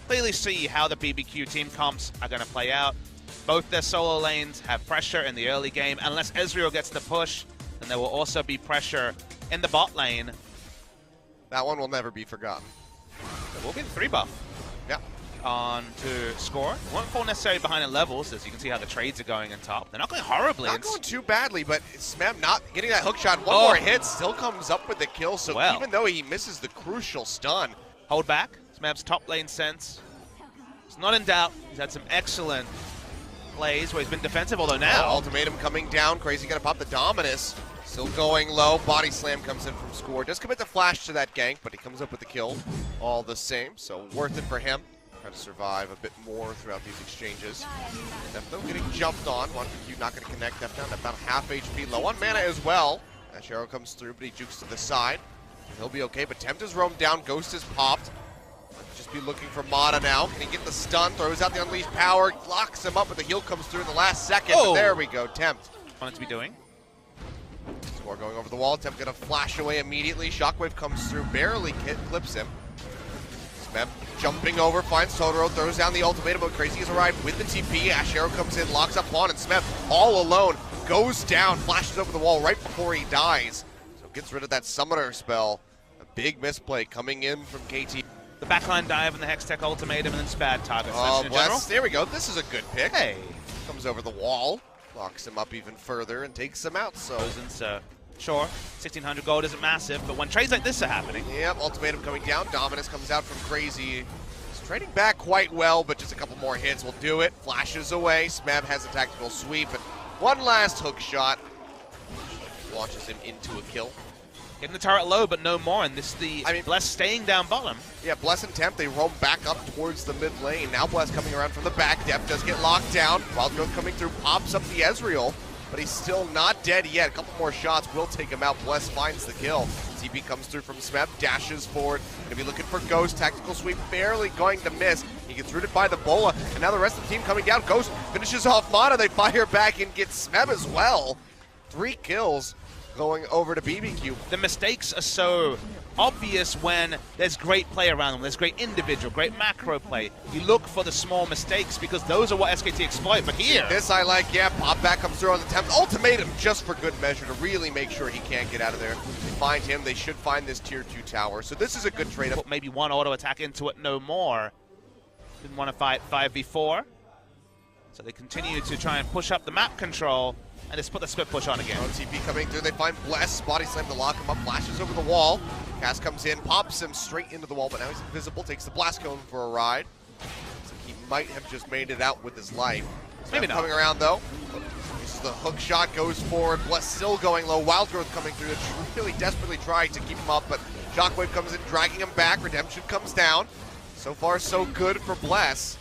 clearly see how the BBQ team comps are going to play out. Both their solo lanes have pressure in the early game. Unless Ezreal gets the push, then there will also be pressure in the bot lane. That one will never be forgotten. There will be the 3 buff. Yeah. On to score. Won't fall necessarily behind in levels, as you can see how the trades are going in top. They're not going horribly. Not going too badly, but Smeb not getting that hook shot. One more hit, still comes up with the kill. So even though he misses the crucial stun. Hold back. Smeb's top lane sense. It's not in doubt. He's had some excellent plays where he's been defensive, although now. Ultimatum coming down. Crazy gonna pop the Dominus. Still going low. Body slam comes in from score. Does commit the flash to that gank, but he comes up with the kill all the same. So worth it for him. Try to survive a bit more throughout these exchanges. Defto getting jumped on. 1Q not going to connect. Defto down to about half HP. Low on mana as well. Ash arrow comes through, but he jukes to the side. He'll be okay, but Tempt is roamed down. Ghost is popped. Just be looking for Mata now. Can he get the stun? Throws out the unleashed power. Locks him up, but the heal comes through in the last second. But there we go. Tempt. Wanted to be doing. Score going over the wall. Tempt going to flash away immediately. Shockwave comes through. Barely clips him. Smeb jumping over, finds Totoro, throws down the ultimatum, but Crazy has arrived with the TP. Ash arrow comes in, locks up Pawn, and Smeb all alone goes down, flashes over the wall right before he dies. So gets rid of that summoner spell. A big misplay coming in from KT. The backline dive and the Hextech ultimatum, and then Spad target. There we go. This is a good pick. Hey. Comes over the wall, locks him up even further, and takes him out. So. Sure, 1,600 gold isn't massive, but when trades like this are happening. Yep, ultimatum coming down. Dominus comes out from Crazy. He's trading back quite well, but just a couple more hits will do it. Flashes away. Smeb has a tactical sweep, and one last hook shot. Launches him into a kill. Getting the turret low, but no more, and this is Bless staying down bottom. Yeah, Bless and Tempt, they roam back up towards the mid lane. Now Bless coming around from the back. Depth does get locked down. Wild Growth coming through, pops up the Ezreal. But he's still not dead yet. A couple more shots will take him out. Bless finds the kill. TP comes through from Smeb, dashes forward. Gonna be looking for Ghost. Tactical sweep, barely going to miss. He gets rooted by the Bola, and now the rest of the team coming down. Ghost finishes off Mata. They fire back and get Smeb as well. 3 kills going over to BBQ. The mistakes are so obvious when there's great play around them. There's great individual, great macro play. You look for the small mistakes because those are what SKT exploit. But here, this I like. Yeah, pop back comes through on the Tempt. Ultimatum just for good measure to really make sure he can't get out of there. They find him. They should find this tier 2 tower. So this is a good trade-up. Put maybe one auto attack into it, no more. Didn't want to fight 5v4. So they continue to try and push up the map control and just put the split push on again. TP coming through. They find Bless. Body slam to lock him up. Flashes over the wall. Cass comes in, pops him straight into the wall, but now he's invisible. Takes the blast cone for a ride. So he might have just made it out with his life. Maybe not. Coming around though. This is the hook shot, goes forward. Bless still going low. Wild Growth coming through. Really desperately trying to keep him up, but Shockwave comes in, dragging him back. Redemption comes down. So far, so good for Bless.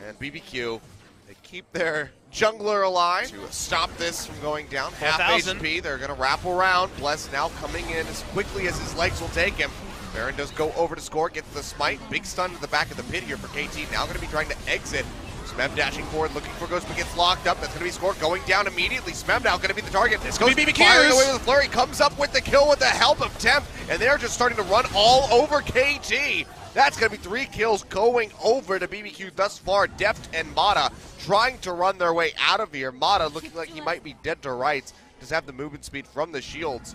And BBQ, they keep their jungler alive to stop this from going down. Half HP, they're going to wrap around. Bless now coming in as quickly as his legs will take him. Baron does go over to score, gets the smite. Big stun to the back of the pit here for KT. Now going to be trying to exit. Smeb dashing forward, looking for Ghost, but gets locked up. That's going to be score going down immediately. Smeb now going to be the target. This goes firing away with a flurry. Comes up with the kill with the help of Tempt, and they're just starting to run all over KT. That's going to be 3 kills going over to BBQ thus far. Deft and Mata trying to run their way out of here. Mata looking like he might be dead to rights. Does have the movement speed from the shields.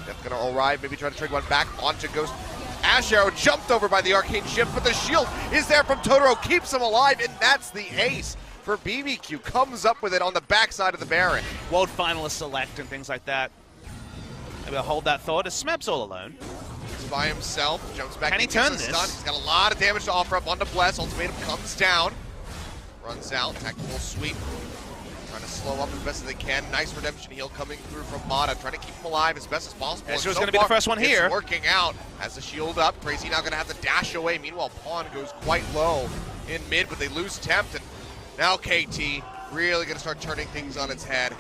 Deft going to arrive, maybe try to trade one back onto Ghost. Ash arrow jumped over by the arcane shift, but the shield is there from Totoro, keeps him alive, and that's the ace for BBQ. Comes up with it on the backside of the Baron. World finalist select and things like that. Maybe I'll hold that thought as Smeb's all alone. By himself, jumps back. Can he turn this? Stun. He's got a lot of damage to offer up onto Bless. Ultimatum comes down, runs out, tactical sweep, trying to slow up as best as they can. Nice redemption heal coming through from Mata, trying to keep him alive as best as possible. This was going to be the first one here. It's working out. Has the shield up. Crazy now going to have to dash away. Meanwhile, Pawn goes quite low in mid, but they lose Tempt, and now KT really going to start turning things on its head.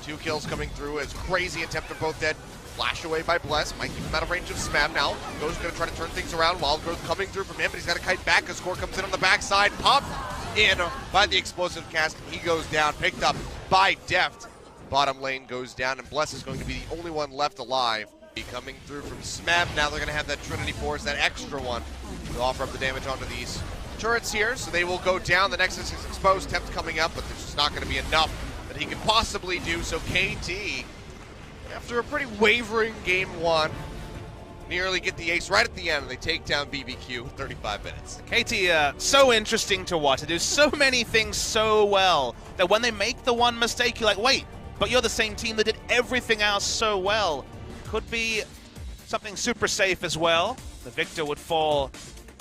2 kills coming through as Crazy and Tempt are both dead. Flash away by Bless, might keep him out of range of Smeb now. Ghost going to try to turn things around. Wild Growth coming through from him, but he's got to kite back. A score comes in on the backside. Popped in by the explosive cast. He goes down, picked up by Deft. Bottom lane goes down, and Bless is going to be the only one left alive. Coming through from Smeb. Now they're going to have that Trinity Force, that extra one. We'll offer up the damage onto these turrets here, so they will go down. The Nexus is exposed, Tempt coming up, but there's just not going to be enough that he can possibly do. So KT, after a pretty wavering game one, nearly get the ace right at the end, and they take down BBQ 35 minutes. KT, so interesting to watch. They do so many things so well that when they make the one mistake, you're like, wait, but you're the same team that did everything else so well. Could be something super safe as well. The victor would fall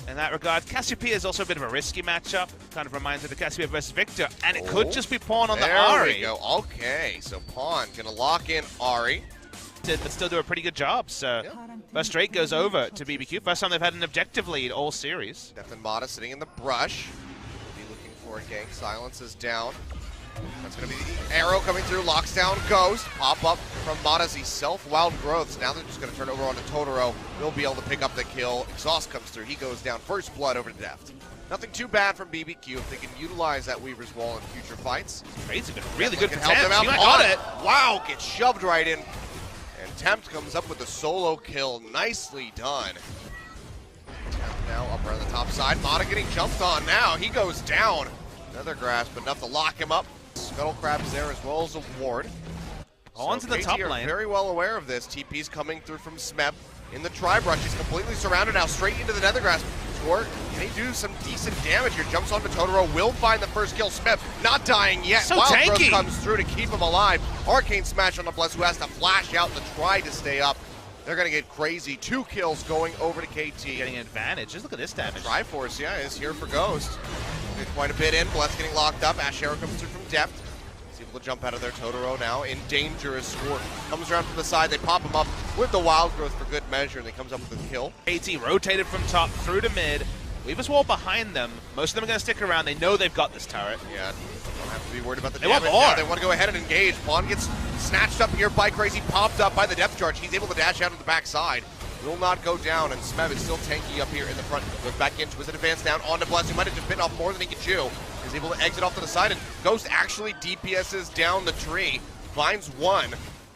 in that regard. Cassiopeia is also a bit of a risky matchup. Kind of reminds me of the Cassiopeia versus Victor, and it could just be Pawn on the Ahri. There we go. Okay, so Pawn gonna lock in Ahri. But still do a pretty good job, so first straight goes over to BBQ. First time they've had an objective lead all series. Deft and Mata sitting in the brush. Be looking for a gank. Silence is down. That's going to be the arrow coming through. Locks down Ghost. Pop up from Mata's self-wild growths. Now they're just going to turn over onto Totoro. Will be able to pick up the kill. Exhaust comes through. He goes down. First blood over to Deft. Nothing too bad from BBQ if they can utilize that Weaver's Wall in future fights. Crazy, been really good for help them Tempt. out. Got it. Wow, gets shoved right in. And Tempt comes up with a solo kill. Nicely done. Tempt now up around the top side. Mata getting jumped on now. He goes down. Another grasp, enough to lock him up. Scuttle Crab's there as well as a ward. On to the top lane. Very well aware of this. TP's coming through from Smeb in the tri-brush. He's completely surrounded now, straight into the Nether Grasp. Score, can he do some decent damage here? Jumps onto Totoro, will find the first kill. Smeb not dying yet. So Wild tanky. Growth comes through to keep him alive. Arcane Smash on the Bless, who has to flash out to try to stay up. They're going to get crazy. 2 kills going over to KT. Getting an advantage. Just look at this damage. Triforce, yeah, is here for Ghost. Get quite a bit in. Bless getting locked up. Ash Arrow comes through from Deft. Able to jump out of there. Totoro now in danger as Score comes around from the side. They pop him up with the Wild Growth for good measure, and he comes up with a kill. KT rotated from top through to mid. Weaver's Wall behind them. Most of them are going to stick around. They know they've got this turret. Yeah, don't have to be worried about the They damage. want more. Now they want to go ahead and engage. Pawn gets snatched up here by Crazy, popped up by the depth charge. He's able to dash out of the backside. Will not go down, and Smeb is still tanky up here in the front. Goes back in, twisted advance down onto Bless, who might have just bitten off more than he could chew. Is able to exit off to the side, and Ghost actually DPSs down the tree. Finds one. An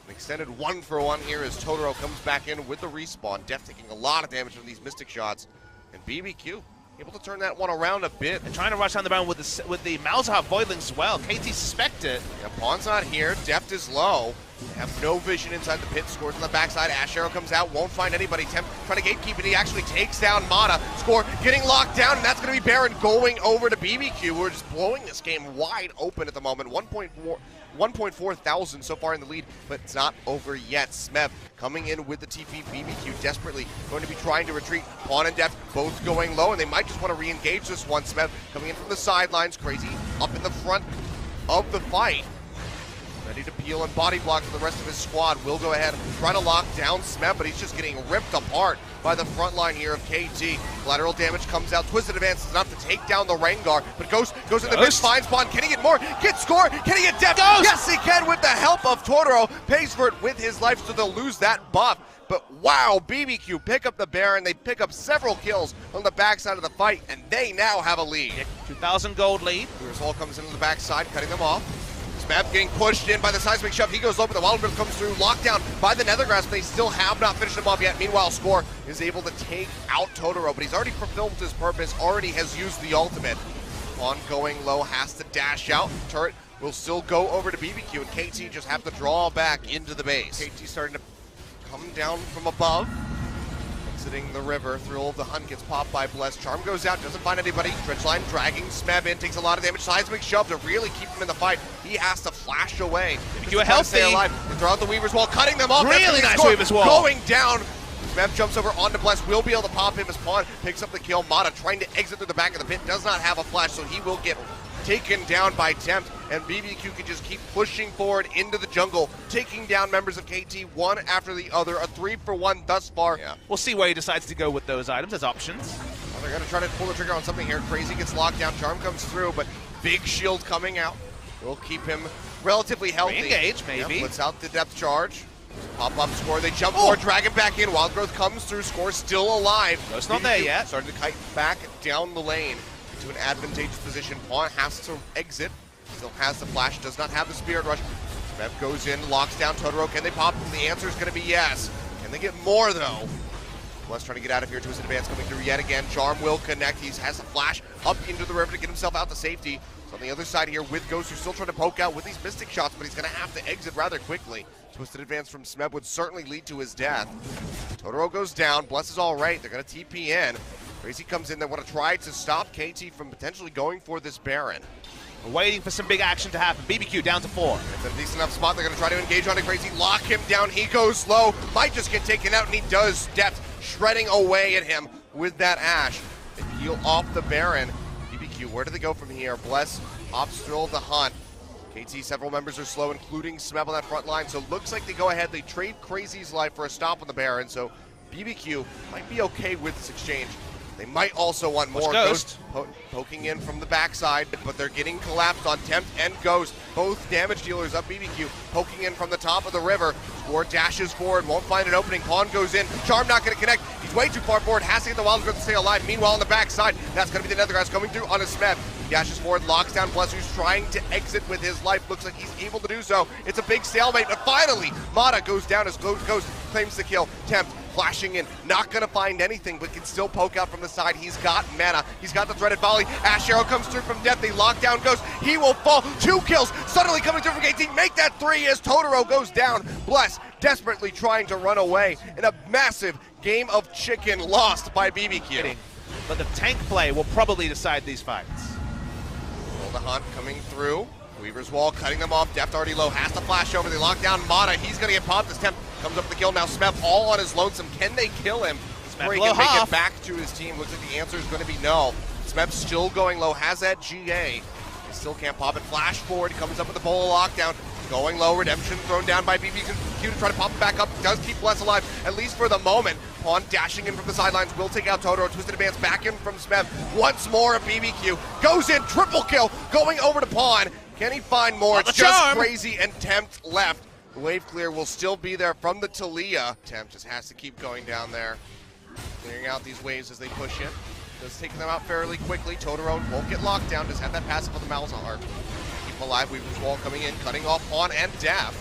extended 1-for-1 here as Totoro comes back in with the respawn. Deft taking a lot of damage from these Mystic shots. And BBQ able to turn that one around a bit. And trying to rush down the bound with the Malzahar Voidlings as well. KT suspect it. Yeah, Pawn's not here. Deft is low. They have no vision inside the pit. Scores on the backside. Ash Arrow comes out. Won't find anybody. Tempt trying to gatekeep it. He actually takes down Mata. Score getting locked down, and that's going to be Baron going over to BBQ. We're just blowing this game wide open at the moment. 1.4 thousand so far in the lead, but it's not over yet. Smeb coming in with the TP. BBQ desperately going to be trying to retreat. Pawn and Deft both going low, and they might just want to re-engage this one. Smeb coming in from the sidelines. Crazy up in the front of the fight. Ready to peel and body block for the rest of his squad. Will go ahead and try to lock down Smeb, but he's just getting ripped apart by the front line here of KT. Collateral damage comes out. Twisted advance is enough to take down the Rengar, but Ghost goes in the mid, finds Pawn. Can he get more? Get Score? Can he get Deft? Yes, he can with the help of Totoro. Pays for it with his life, so they'll lose that buff. But wow, BBQ pick up the Baron. They pick up several kills on the backside of the fight, and they now have a lead. 2,000 gold lead. Weaver's Wall comes into the backside, cutting them off. Smeb getting pushed in by the seismic shove. He goes low, but the Wild Growth comes through. Lockdown by the Nether Grasp. They still have not finished him off yet. Meanwhile, Score is able to take out Totoro, but he's already fulfilled his purpose, already has used the ultimate. On going low, has to dash out. Turret will still go over to BBQ, and KT just have to draw back into the base. KT starting to come down from above. Exiting the river through all of the hunt, gets popped by Bless. Charm goes out, doesn't find anybody. Dredgeline dragging Smeb in, takes a lot of damage. Seismic shove to really keep him in the fight. He has to flash away. You are healthy. Stay alive. They throw out the Weaver's Wall, cutting them off. Really nice Weaver's Wall. Going down. Smeb jumps over onto Bless, will be able to pop him as Pawn picks up the kill. Mata trying to exit through the back of the pit, does not have a flash, so he will get taken down by Tempt, and BBQ can just keep pushing forward into the jungle, taking down members of KT one after the other. A 3-for-1 thus far. Yeah. We'll see where he decides to go with those items as options. Well, they're going to try to pull the trigger on something here. Crazy gets locked down. Charm comes through, but big shield coming out will keep him relatively healthy. Re-engage, maybe. Yep, puts out the depth charge. Pop up Score, they jump forward, drag him back in. Wild Growth comes through, Score still alive. No, it's not there yet. Starting to kite back down the lane to an advantageous position. Pawn has to exit. Still has the flash, does not have the Spirit Rush. Smeb goes in, locks down Totoro. Can they pop him? The answer is going to be yes. Can they get more though? Bless trying to get out of here. Twisted Advance coming through yet again. Charm will connect. He has a flash up into the river to get himself out to safety. So on the other side here with Ghost, who's still trying to poke out with these Mystic shots, but he's going to have to exit rather quickly. Twisted Advance from Smeb would certainly lead to his death. Totoro goes down. Bless is all right. They're going to TP in. Crazy comes in. They want to try to stop KT from potentially going for this Baron. We're waiting for some big action to happen. BBQ down to 4. It's a decent enough spot. They're going to try to engage on it. Crazy, lock him down. He goes low. Might just get taken out, and he does. Depth shredding away at him with that Ash. They heal off the Baron. BBQ, where do they go from here? Bless opts still the hunt. KT, several members are slow, including Smeb on that front line. So looks like they go ahead. They trade Crazy's life for a stop on the Baron. So BBQ might be okay with this exchange. They might also want more. Ghost poking in from the backside, but they're getting collapsed on Tempt and Ghost. Both damage dealers up BBQ, poking in from the top of the river. Score dashes forward, won't find an opening. Pawn goes in. Charm not going to connect. He's way too far forward. Has to get the Wild Growth to stay alive. Meanwhile, on the backside, that's going to be the Nethergrass coming through on a Smeb. Dashes forward, locks down Bless, who's trying to exit with his life. Looks like he's able to do so. It's a big stalemate, but finally, Mata goes down as Ghost claims the kill. Tempt flashing in, not gonna find anything, but can still poke out from the side. He's got mana, he's got the threaded volley. Ash Arrow comes through from depth, they lock down Ghost. He will fall, 2 kills, suddenly coming through from KT. Make that 3 as Totoro goes down. Bless desperately trying to run away in a massive game of chicken lost by BBQ. But the tank play will probably decide these fights. The hunt coming through. Weaver's Wall cutting them off. Deft already low. Has to flash over. They lock down Mata. He's going to get popped. This Temp comes up with the kill. Now Smeb all on his lonesome. Can they kill him? Before he can make it back to his team. Looks like the answer is going to be no. Smeb still going low. Has that GA. He still can't pop it. Flash forward. He comes up with the bowl lockdown. Going low. Redemption thrown down by BBQ to try to pop it back up. Does keep Bless alive, at least for the moment. Pawn dashing in from the sidelines will take out Totoro. Twisted Advance back in from Smeb. Once more, a BBQ goes in, triple kill, going over to Pawn. Can he find more? It's just Crazy and Tempt left. The wave clear will still be there from the Talia. Tempt just has to keep going down there, clearing out these waves as they push in. Does take them out fairly quickly. Totoro won't get locked down, just have that passive on the Malzahar. Keep him alive. Weaver's Wall coming in, cutting off Pawn and Daft.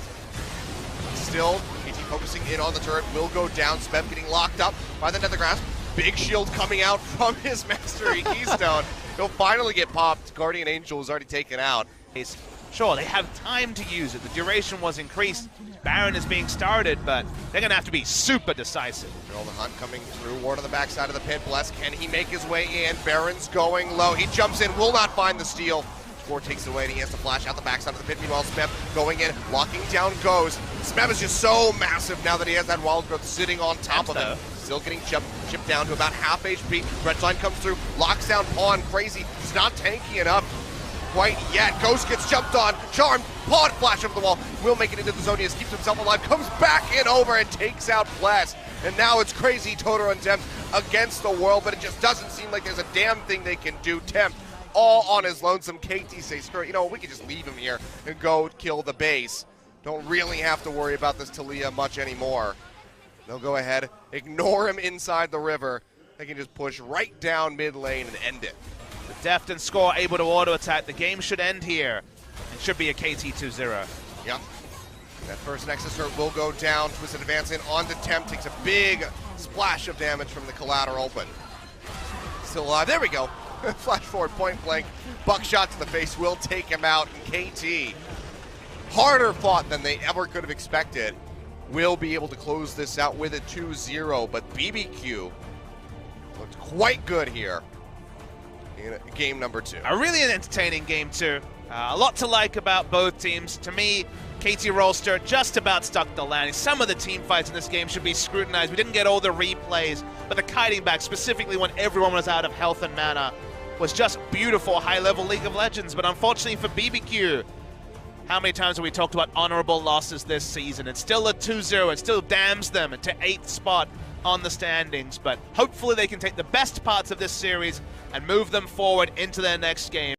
Still, KT focusing in on the turret, will go down. Smeb getting locked up by the Nethergrass. Big shield coming out from his Mastery Keystone. He'll finally get popped. Guardian Angel was already taken out. Sure, they have time to use it. The duration was increased. Baron is being started, but they're going to have to be super decisive. All the hunt coming through. Ward on the backside of the pit. Bless, can he make his way in? Baron's going low. He jumps in, will not find the steal. Score takes it away, and he has to flash out the backside of the pit. Meanwhile, Smeb going in, locking down Ghost. Smeb is just so massive now that he has that Wild Growth sitting on top of him. Still getting chipped down to about half HP. Redline comes through, locks down Pawn. Crazy, he's not tanky enough quite yet. Ghost gets jumped on, Charmed, Pawn flash over the wall. Will make it into the zone, he keeps himself alive, comes back in over and takes out Bless. And now it's Crazy, Totoro, and Tempt against the world, but it just doesn't seem like there's a damn thing they can do. Tempt all on his lonesome. KT says, screw it, you know, we can just leave him here and go kill the base. Don't really have to worry about this Talia much anymore. They'll go ahead, ignore him inside the river. They can just push right down mid lane and end it. The Deft and Score able to auto attack. The game should end here. It should be a KT 2-0. Yep. That first Nexus turret will go down. Twisted Advance in onto Tempt. Takes a big splash of damage from the collateral, but still alive. There we go. Flash forward, point blank. Buckshot to the face will take him out. And KT, harder fought than they ever could have expected, will be able to close this out with a 2-0. But BBQ looked quite good here in game number 2. A really entertaining game 2. A lot to like about both teams. To me, KT Rolster just about stuck the landing. Some of the team fights in this game should be scrutinized. We didn't get all the replays, but the kiting back, specifically when everyone was out of health and mana, was just beautiful high-level League of Legends. But unfortunately for BBQ, how many times have we talked about honorable losses this season? It's still a 2-0. It still damns them to 8th spot on the standings. But hopefully they can take the best parts of this series and move them forward into their next game.